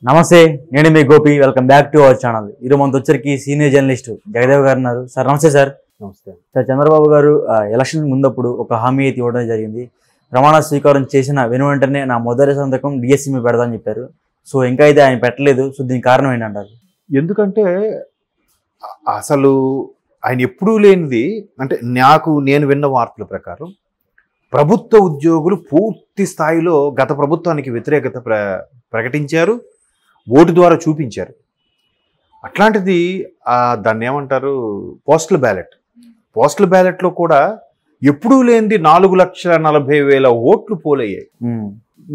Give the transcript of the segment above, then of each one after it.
నమస్తే, నేను మీ Gopi. Welcome back to our channel. ఈరోజు మనతో వచ్చరికి సీనియర్ జర్నలిస్ట్ జగదేవ్ గారు ఉన్నారు. సార్ నమస్తే. సార్ నమస్తే సార్, చంద్రబాబు గారు ఎలక్షన్ ముందప్పుడు ఒక హామీ అయితే ఇవ్వడం జరిగింది. ప్రమాణ స్వీకారం చేసిన వెంటనే నా మొదటి సంతకం డిఎస్సి మీద పెడదామని చెప్పారు. సో ఇంకా అయితే ఆయన పెట్టలేదు. సో దీనికి కారణం ఏంటంటారు? ఎందుకంటే అసలు ఆయన ఎప్పుడూ లేనిది, అంటే నేను విన్న వార్తల ప్రకారం ప్రభుత్వ ఉద్యోగులు పూర్తి స్థాయిలో గత ప్రభుత్వానికి వ్యతిరేకత ప్రకటించారు, ఓటు ద్వారా చూపించారు. అట్లాంటిది దాన్ని ఏమంటారు, పోస్టల్ బ్యాలెట్లో కూడా ఎప్పుడూ లేనిది 4,40,000 ఓట్లు పోలయ్యాయి.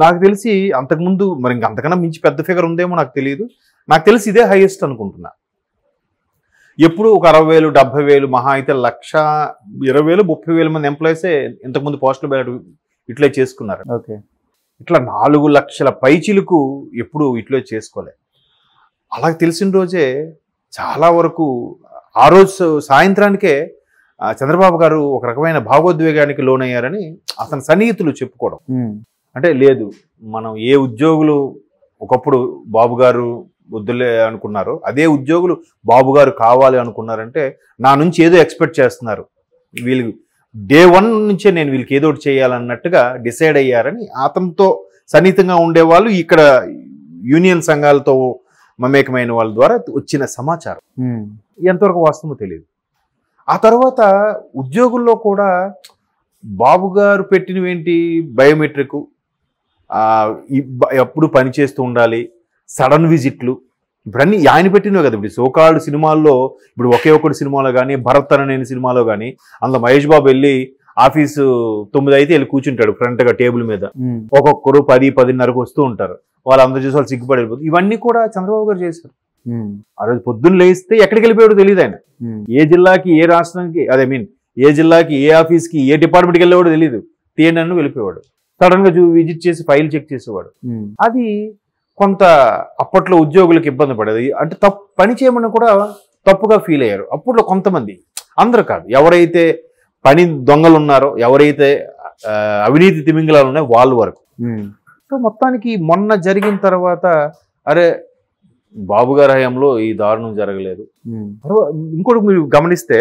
నాకు తెలిసి అంతకుముందు మరి అంతకన్నా మించి పెద్ద ఫిగర్ ఉందేమో నాకు తెలియదు. నాకు తెలిసి ఇదే హైయెస్ట్ అనుకుంటున్నా. ఎప్పుడు ఒక 60,000, 70,000, మహా అయితే 1,20,000, 30,000 మంది ఎంప్లాయీసే ఇంతకుముందు పోస్టల్ బ్యాలెట్ యూటిలైజ్ చేసుకున్నారు. ఓకే, ఇట్లా 4 లక్షల పైచిలకు ఎప్పుడు యూటిలైజ్ చేసుకోలే. అలా తెలిసిన రోజే చాలా వరకు ఆ రోజు సాయంత్రానికే చంద్రబాబు గారు ఒక రకమైన భావోద్వేగానికి లోనయ్యారని అతని సన్నిహితులు చెప్పుకోవడం. అంటే లేదు, మనం ఏ ఉద్యోగులు ఒకప్పుడు బాబు గారు వద్దులే అనుకున్నారు, అదే ఉద్యోగులు బాబు గారు కావాలి అనుకున్నారంటే నా నుంచి ఏదో ఎక్స్పెక్ట్ చేస్తున్నారు, వీళ్ళు డే 1 నుంచే నేను వీళ్ళకి ఏదో ఒకటి చేయాలన్నట్టుగా డిసైడ్ అయ్యారని అతనితో సన్నిహితంగా ఉండేవాళ్ళు, ఇక్కడ యూనియన్ సంఘాలతో మమేకమైన వాళ్ళ ద్వారా వచ్చిన సమాచారం. ఎంతవరకు వాస్తవమో తెలియదు. ఆ తర్వాత ఉద్యోగుల్లో కూడా బాబు గారు పెట్టినవేంటి, బయోమెట్రిక్, ఎప్పుడు పనిచేస్తూ ఉండాలి, సడన్ విజిట్లు, ఇప్పుడు అన్ని ఆయన పెట్టినవే కదా. ఇప్పుడు సోకాల్డ్ సినిమాల్లో, ఇప్పుడు ఒకే ఒక్కటి సినిమాలో కానీ, భరత్ అనే సినిమాలో కానీ, అందులో మహేష్ బాబు వెళ్ళి ఆఫీసు 9 అయితే వెళ్ళి కూర్చుంటాడు ఫ్రంట్గా టేబుల్ మీద. ఒక్కొక్కరు 10, 10:30కు వస్తూ ఉంటారు. వాళ్ళందరూ చూసి వాళ్ళు సిగ్గుపడి వెళ్ళిపోతుంది. ఇవన్నీ కూడా చంద్రబాబు గారు చేశారు. ఆ రోజు పొద్దున్న లేస్తే ఎక్కడికి వెళ్ళిపోయాడో తెలియదు ఆయన. ఏ జిల్లాకి, ఏ రాష్ట్రానికి, ఏ జిల్లాకి, ఏ ఆఫీస్కి, ఏ డిపార్ట్మెంట్కి వెళ్ళేవాడో తెలియదు. టీఎన్ఎన్ వెళ్ళిపోయాడు. సడన్ గా విజిట్ చేసి ఫైల్ చెక్ చేసేవాడు. అది కొంత అప్పట్లో ఉద్యోగులకు ఇబ్బంది పడేది. అంటే పని చేయమని కూడా తప్పుగా ఫీల్ అయ్యారు అప్పట్లో కొంతమంది, అందరూ కాదు. ఎవరైతే పని దొంగలు ఉన్నారో, ఎవరైతే అవినీతి తిమింగలాలు ఉన్నాయో వాళ్ళ వరకు. సో మొత్తానికి మొన్న జరిగిన తర్వాత అరే బాబు గారి హయాంలో ఈ దారుణం జరగలేదు. ఇంకోటి మీరు గమనిస్తే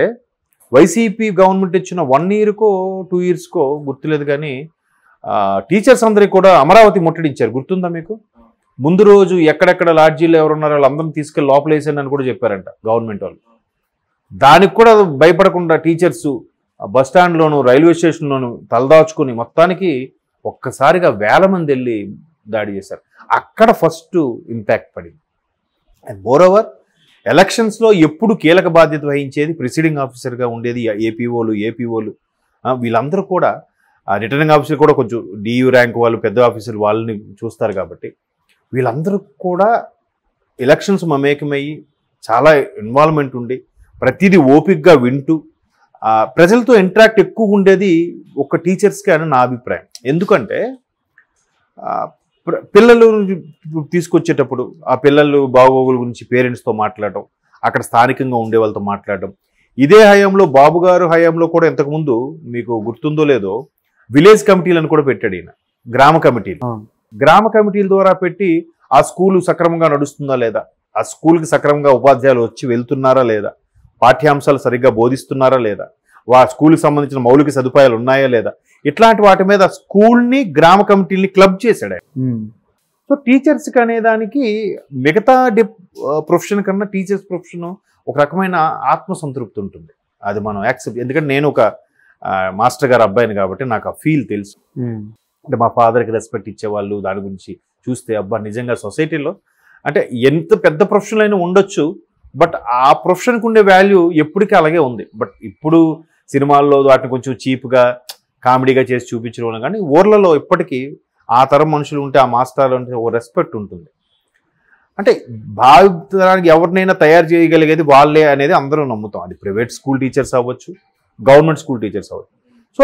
వైసీపీ గవర్నమెంట్ ఇచ్చిన 1 ఇయర్కో 2 ఇయర్స్కో గుర్తులేదు కానీ టీచర్స్ అందరికి కూడా అమరావతి ముట్టడించారు. గుర్తుందా మీకు? ముందు రోజు ఎక్కడెక్కడ లాడ్జీలు ఎవరున్నారో వాళ్ళందరినీ తీసుకెళ్ళి లోపల వేసానని కూడా చెప్పారంట గవర్నమెంట్ వాళ్ళు. దానికి కూడా భయపడకుండా టీచర్స్ బస్టాండ్లోను, రైల్వే స్టేషన్లోను తలదాచుకుని మొత్తానికి ఒక్కసారిగా 1000 మంది వెళ్ళి దాడి చేశారు. అక్కడ ఫస్ట్ ఇంపాక్ట్ పడింది. అండ్ మోరోవర్ ఎలక్షన్స్లో ఎప్పుడు కీలక బాధ్యత వహించేది ప్రిసైడింగ్ ఆఫీసర్గా ఉండేది ఏపీఓలు వీళ్ళందరూ కూడా, రిటర్నింగ్ ఆఫీసర్ కూడా కొంచెం డియు ర్యాంక్ వాళ్ళు, పెద్ద ఆఫీసర్ వాళ్ళని చూస్తారు కాబట్టి వీళ్ళందరూ కూడా ఎలక్షన్స్ మమేకమయ్యి చాలా ఇన్వాల్వ్మెంట్ ఉండి ప్రతిదీ ఓపిక్గా వింటూ ప్రజలతో ఇంటరాక్ట్ ఎక్కువ ఉండేది ఒక టీచర్స్కి అని నా అభిప్రాయం. ఎందుకంటే పిల్లలు తీసుకొచ్చేటప్పుడు ఆ పిల్లలు బాగోగుల గురించి పేరెంట్స్తో మాట్లాడటం, అక్కడ స్థానికంగా ఉండే వాళ్ళతో మాట్లాడటం. ఇదే హయాంలో బాబు గారు హయాంలో కూడా ఇంతకుముందు మీకు గుర్తుందో లేదో విలేజ్ కమిటీలను కూడా పెట్టాడు ఈయన. గ్రామ కమిటీల ద్వారా పెట్టి ఆ స్కూలు సక్రమంగా నడుస్తుందా లేదా, ఆ స్కూల్కి సక్రమంగా ఉపాధ్యాయులు వచ్చి వెళ్తున్నారా లేదా, పాఠ్యాంశాలు సరిగ్గా బోధిస్తున్నారా లేదా, స్కూల్కి సంబంధించిన మౌలిక సదుపాయాలు ఉన్నాయా లేదా, ఇట్లాంటి వాటి మీద స్కూల్ని, గ్రామ కమిటీని క్లబ్ చేశాడు. సో టీచర్స్కి అనేదానికి మిగతా ప్రొఫెషన్ కన్నా టీచర్స్ ప్రొఫెషన్ ఒక రకమైన ఆత్మసంతృప్తి ఉంటుంది. అది మనం యాక్సెప్ట్, ఎందుకంటే నేను ఒక మాస్టర్ గారు అబ్బాయిని కాబట్టి నాకు ఆ ఫీల్ తెలుసు. అంటే మా ఫాదర్కి రెస్పెక్ట్ ఇచ్చేవాళ్ళు, దాని గురించి చూస్తే అబ్బా నిజంగా సొసైటీలో అంటే ఎంత పెద్ద ప్రొఫెషనల్ అయినా ఉండొచ్చు, బట్ ఆ ప్రొఫెషన్కి ఉండే వాల్యూ ఎప్పటికీ అలాగే ఉంది. బట్ ఇప్పుడు సినిమాల్లో వాటిని కొంచెం చీప్గా కామెడీగా చేసి చూపించడం కానీ ఊర్లలో ఇప్పటికీ ఆ తరం మనుషులు ఉంటే, ఆ మాస్టర్లు ఉంటే ఓ రెస్పెక్ట్ ఉంటుంది. అంటే భావితరానికి ఎవరినైనా తయారు చేయగలిగేది వాళ్ళే అనేది అందరూ నమ్ముతాం. అది ప్రైవేట్ స్కూల్ టీచర్స్ అవ్వచ్చు, గవర్నమెంట్ స్కూల్ టీచర్స్ అవ్వచ్చు. సో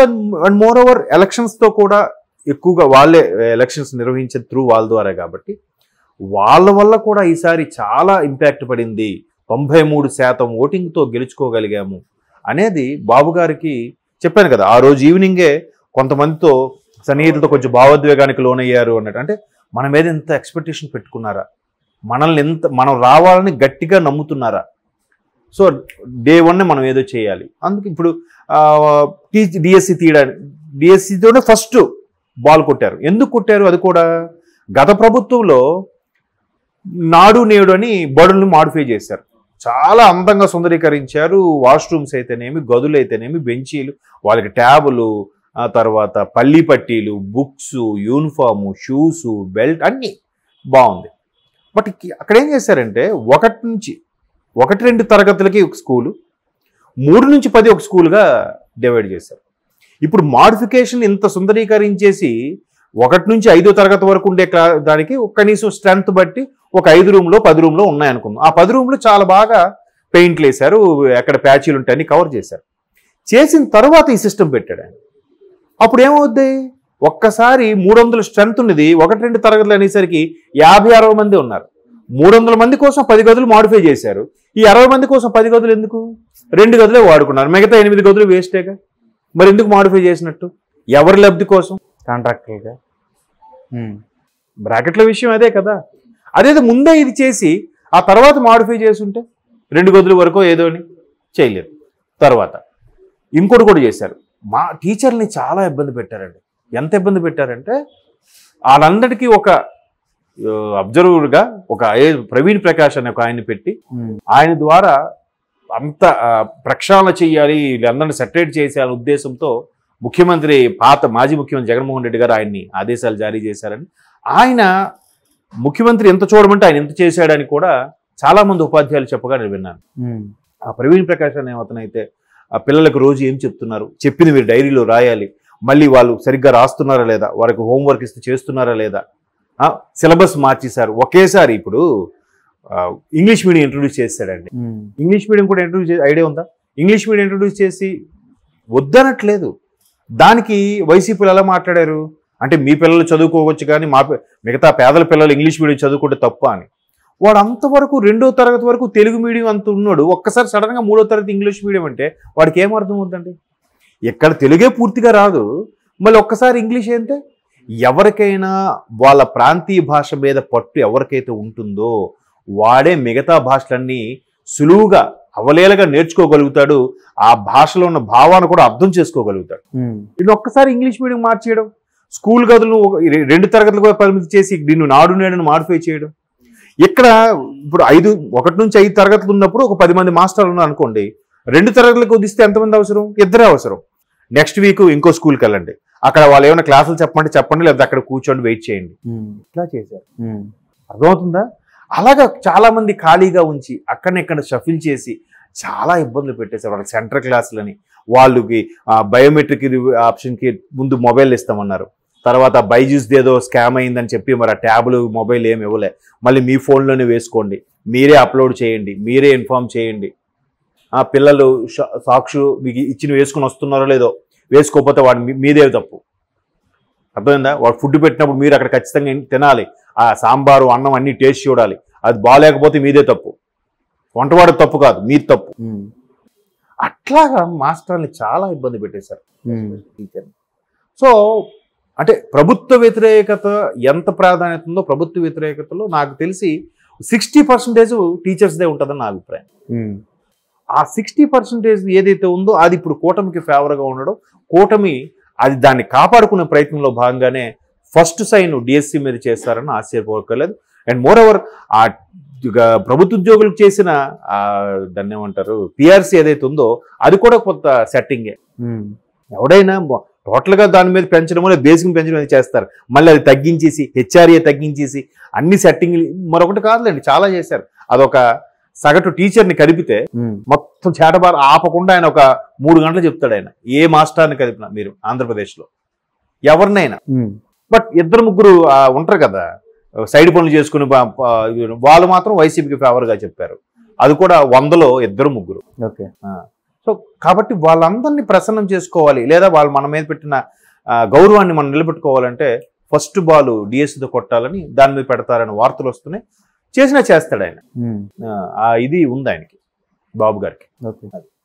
అండ్ మోర్ ఓవర్ ఎలక్షన్స్తో కూడా ఎక్కువగా వాళ్ళే ఎలక్షన్స్ నిర్వహించే త్రూ వాళ్ళ ద్వారా కాబట్టి వాళ్ళ వల్ల కూడా ఈసారి చాలా ఇంపాక్ట్ పడింది. 93% ఓటింగ్తో గెలుచుకోగలిగాము అనేది బాబు గారికి చెప్పాను కదా. ఆ రోజు ఈవినింగే కొంతమందితో సన్నిహితులతో కొంచెం భావోద్వేగానికి లోనయ్యారు అన్నట్టు. అంటే మన మీద ఎంత ఎక్స్పెక్టేషన్ పెట్టుకున్నారా, మనం రావాలని గట్టిగా నమ్ముతున్నారా? సో డే 1 మనం ఏదో చేయాలి. అందుకు ఇప్పుడు డిఎస్సి తీయడానికి డిఎస్సితోనే ఫస్ట్ బాల్ కొట్టారు. ఎందుకు కొట్టారు? అది కూడా గత ప్రభుత్వంలో నాడు నేడు అని బడులను మాడిఫై చేశారు. చాలా అందంగా సుందరీకరించారు. వాష్రూమ్స్ అయితేనేమి, గదులు అయితేనేమి, బెంచీలు, వాళ్ళకి ట్యాబులు, ఆ తర్వాత పల్లి పట్టీలు, బుక్స్, యూనిఫాము, షూస్, బెల్ట్ అన్నీ బాగుంది. బట్ అక్కడ ఏం చేశారంటే 1-2 తరగతులకి ఒక స్కూలు, 3 నుంచి 10 ఒక స్కూల్గా డివైడ్ చేశారు. ఇప్పుడు మాడిఫికేషన్ ఇంత సుందరీకరించేసి 1 నుంచి 5వ తరగతి వరకు ఉండే దానికి కనీసం స్ట్రెంత్ బట్టి ఒక 5 రూమ్లో 10 రూమ్లో ఉన్నాయనుకుందాం. ఆ 10 రూమ్లు చాలా బాగా పెయింట్లు వేశారు, ఎక్కడ ప్యాచీలు ఉంటాయని కవర్ చేశారు. చేసిన తర్వాత ఈ సిస్టమ్ పెట్టాడు ఆయన. అప్పుడు ఏమవుద్ది? ఒక్కసారి 300 స్ట్రెంత్ ఉన్నది 1-2 తరగతులు అనేసరికి 50-60 మంది ఉన్నారు. 300 మంది కోసం 10 గదులు మాడిఫై చేశారు. ఈ 60 మంది కోసం 10 గదులు ఎందుకు? 2 గదులే వాడుకున్నారు. మిగతా 8 గదులు వేస్టేగా. మరి ఎందుకు మాడిఫై చేసినట్టు? ఎవరి లబ్ధి కోసం? కాంట్రాక్టర్గా. బ్రాకెట్ల విషయం అదే కదా. అదేదో ముందే ఇది చేసి ఆ తర్వాత మాడిఫై చేసి ఉంటే 2 గదుల వరకు ఏదో అని చేయలేదు. తర్వాత ఇంకోటి కూడా చేశారు. మా టీచర్ని చాలా ఇబ్బంది పెట్టారండి. ఎంత ఇబ్బంది పెట్టారంటే వాళ్ళందరికీ ఒక అబ్జర్వర్గా ఒక ప్రవీణ్ ప్రకాష్ అనే ఒక ఆయన్ని పెట్టి ఆయన ద్వారా అంత ప్రక్షాళన చెయ్యాలి, వీళ్ళందరినీ సెటరేట్ చేసే ఉద్దేశంతో మాజీ ముఖ్యమంత్రి జగన్మోహన్ రెడ్డి గారు ఆయన్ని ఆదేశాలు జారీ చేశారని, ఆయన ముఖ్యమంత్రి ఎంత చూడమంటే ఆయన ఎంత చేశాడని కూడా చాలా మంది ఉపాధ్యాయులు చెప్పగా నేను విన్నాను. ఆ ప్రవీణ్ ప్రకాష్ అనే అతనైతే ఆ పిల్లలకు రోజు ఏం చెప్తున్నారు, చెప్పింది మీరు డైరీలో రాయాలి, మళ్ళీ వాళ్ళు సరిగ్గా రాస్తున్నారా లేదా, వారికి హోంవర్క్ ఇస్తే చేస్తున్నారా లేదా, సిలబస్ మార్చేశారు ఒకేసారి. ఇప్పుడు ఇంగ్లీష్ మీడియం ఇంట్రొడ్యూస్ చేశాడండి. ఇంగ్లీష్ మీడియం కూడా ఇంట్రొడ్యూస్ చేసి ఐడియా ఉందా? ఇంగ్లీష్ మీడియం ఇంట్రొడ్యూస్ చేసి వద్దనట్లేదు. దానికి వైసీపీలు ఎలా మాట్లాడారు అంటే మీ పిల్లలు చదువుకోవచ్చు కానీ మిగతా పేదల పిల్లలు ఇంగ్లీష్ మీడియం చదువుకుంటే తప్ప అని. వాడు అంతవరకు 2వ తరగతి వరకు తెలుగు మీడియం అంత ఉన్నాడు, ఒక్కసారి సడన్గా 3వ తరగతి ఇంగ్లీష్ మీడియం అంటే వాడికి ఏం అర్థం అవుతుందండి? ఎక్కడ తెలుగే పూర్తిగా రాదు, మళ్ళీ ఒక్కసారి ఇంగ్లీష్ అంటే ఎవరికైనా వాళ్ళ ప్రాంతీయ భాష మీద పట్టు ఎవరికైతే ఉంటుందో వాడే మిగతా భాషలన్నీ సులువుగా అవలేలగా నేర్చుకోగలుగుతాడు. ఆ భాషలో ఉన్న భావాన్ని కూడా అర్థం చేసుకోగలుగుతాడు. ఇది ఒక్కసారి ఇంగ్లీష్ మీడియం మార్చేయడం, స్కూల్ గదులను 2 తరగతులకు పరిమితి చేసి దీన్ని నాడు నేడును మాడిఫై చేయడం. ఇక్కడ ఇప్పుడు 1 నుంచి 5 తరగతులు ఉన్నప్పుడు ఒక 10 మంది మాస్టర్లు ఉన్నారు అనుకోండి, 2 తరగతులకు కుదిస్తే ఎంతమంది అవసరం? 2 అవసరం. నెక్స్ట్ వీక్ ఇంకో స్కూల్కి వెళ్ళండి, అక్కడ వాళ్ళు ఏమైనా క్లాసులు చెప్పండి, లేకపోతే అక్కడ కూర్చోండి వెయిట్ చేయండి. ఇట్లా చేశారు. అర్థమవుతుందా? అలాగా చాలా మంది ఖాళీగా ఉంచి అక్కడెక్కడ షఫిల్ చేసి చాలా ఇబ్బందులు పెట్టేశారు. వాళ్ళకి సెంటర్ క్లాసులని, వాళ్ళకి బయోమెట్రిక్ ఆప్షన్కి ముందు మొబైల్ ఇస్తామన్నారు, తర్వాత బైజూస్ ఏదో స్కామ్ అయిందని చెప్పి మరి ఆ ట్యాబ్లు మొబైల్ ఏమి ఇవ్వలే, మళ్ళీ మీ ఫోన్లోనే వేసుకోండి, మీరే అప్లోడ్ చేయండి, మీరే ఇన్ఫార్మ్ చేయండి. ఆ పిల్లలు సాక్షు మీకు ఇచ్చిన వేసుకుని వస్తున్నారో లేదో, వేసుకోకపోతే వాడు మీదే తప్పు. అర్థమైందా? వాడు ఫుడ్ పెట్టినప్పుడు మీరు అక్కడ ఖచ్చితంగా తినాలి, ఆ సాంబారు అన్నం అన్ని టేస్ట్ చూడాలి, అది బాగాలేకపోతే మీదే తప్పు, వంటవాడు తప్పు కాదు, మీది తప్పు. అట్లాగా మాస్టర్ని చాలా ఇబ్బంది పెట్టేశారు టీచర్ని. సో అంటే ప్రభుత్వ వ్యతిరేకత ఎంత ప్రాధాన్యత ఉందో, ప్రభుత్వ వ్యతిరేకతలో నాకు తెలిసి 60% టీచర్స్దే ఉంటుందని నా అభిప్రాయం. ఆ 60% ఏదైతే ఉందో అది ఇప్పుడు కూటమికి ఫేవర్గా ఉండడం, కూటమి అది దాన్ని కాపాడుకునే ప్రయత్నంలో భాగంగానే ఫస్ట్ సైన్ డిఎస్సి మీద చేస్తారని ఆశ్చర్యపోకలేదు. అండ్ మోర్ ఓవర్ ఆ ప్రభుత్వ ఉద్యోగులకు చేసిన దాన్ని ఏమంటారు పిఆర్సీ ఏదైతే ఉందో అది కూడా కొత్త సెట్టింగే. ఎవడైనా టోటల్గా దాని మీద పెంచడం వల్ల బేసిక్ పెంచడం అనేది చేస్తారు, మళ్ళీ అది తగ్గించేసి హెచ్ఆర్ఏ తగ్గించేసి అన్ని సెట్టింగ్లు మరొకటి కాదులేండి చాలా చేశారు. అదొక సగటు టీచర్ని కలిపితే మొత్తం చేటబారు ఆపకుండా ఆయన ఒక 3 గంటలు చెప్తాడు. ఆయన ఏ మాస్టర్ని కలిపినా మీరు ఆంధ్రప్రదేశ్లో ఎవరినైనా, బట్ 2-3 ఉంటారు కదా సైడ్ పనులు చేసుకుని, వాళ్ళు మాత్రం వైసీపీకి ఫేవర్గా చెప్పారు. అది కూడా 100లో 2-3. ఓకే. సో కాబట్టి వాళ్ళందరినీ ప్రసన్నం చేసుకోవాలి, లేదా వాళ్ళు మన మీద పెట్టిన గౌరవాన్ని మనం నిలబెట్టుకోవాలంటే ఫస్ట్ బాల్ డిఎస్సితో కొట్టాలని దాని మీద పెడతారని వార్తలు వస్తున్నాయి. చేస్తాడు ఆయన. ఇది ఉంది ఆయనకి, బాబు గారికి.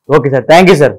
Okay sir, thank you sir.